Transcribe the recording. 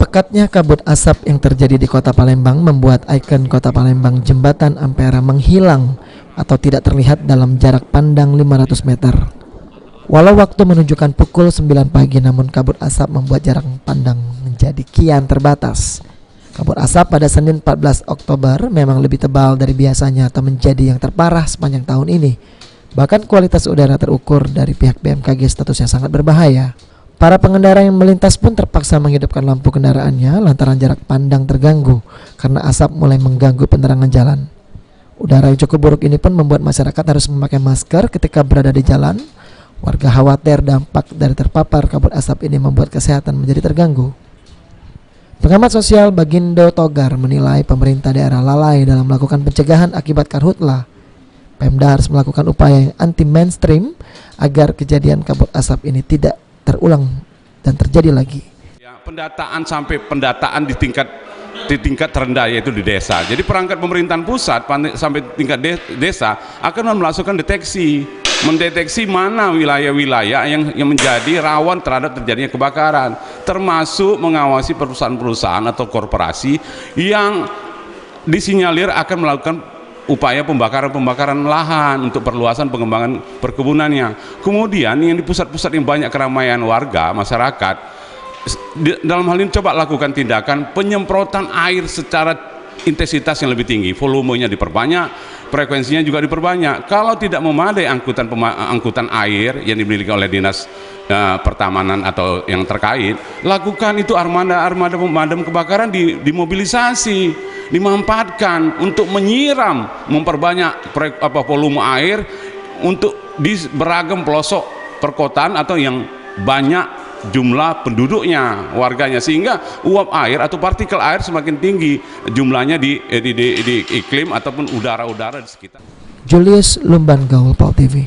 Pekatnya kabut asap yang terjadi di Kota Palembang membuat ikon Kota Palembang Jembatan Ampera menghilang atau tidak terlihat dalam jarak pandang 500 meter. Walau waktu menunjukkan pukul 9 pagi, namun kabut asap membuat jarak pandang menjadi kian terbatas. Kabut asap pada Senin 14 Oktober memang lebih tebal dari biasanya atau menjadi yang terparah sepanjang tahun ini. Bahkan kualitas udara terukur dari pihak BMKG statusnya sangat berbahaya. Para pengendara yang melintas pun terpaksa menghidupkan lampu kendaraannya lantaran jarak pandang terganggu karena asap mulai mengganggu penerangan jalan. Udara yang cukup buruk ini pun membuat masyarakat harus memakai masker ketika berada di jalan. Warga khawatir dampak dari terpapar kabut asap ini membuat kesehatan menjadi terganggu. Pengamat sosial Bagindo Togar menilai pemerintah daerah lalai dalam melakukan pencegahan akibat karhutla. Pemda harus melakukan upaya yang anti mainstream agar kejadian kabut asap ini tidak terulang dan terjadi lagi. Ya, pendataan sampai pendataan di tingkat terendah, yaitu di desa. Jadi perangkat pemerintahan pusat sampai tingkat desa akan melakukan mendeteksi mana wilayah-wilayah yang menjadi rawan terhadap terjadinya kebakaran, termasuk mengawasi perusahaan-perusahaan atau korporasi yang disinyalir akan melakukan upaya pembakaran lahan untuk perluasan pengembangan perkebunannya. Kemudian yang di pusat-pusat yang banyak keramaian warga, masyarakat, dalam hal ini coba lakukan tindakan penyemprotan air secara intensitas yang lebih tinggi, volumenya diperbanyak, frekuensinya juga diperbanyak. Kalau tidak memadai angkutan air yang dimiliki oleh dinas pertamanan atau yang terkait, lakukan itu armada pemadam kebakaran dimobilisasi, dimanfaatkan untuk menyiram, memperbanyak volume air untuk di beragam pelosok perkotaan atau yang banyak jumlah penduduknya, warganya, sehingga uap air atau partikel air semakin tinggi jumlahnya di iklim ataupun udara-udara di sekitar. Julius Lumban, Gaul Pol TV.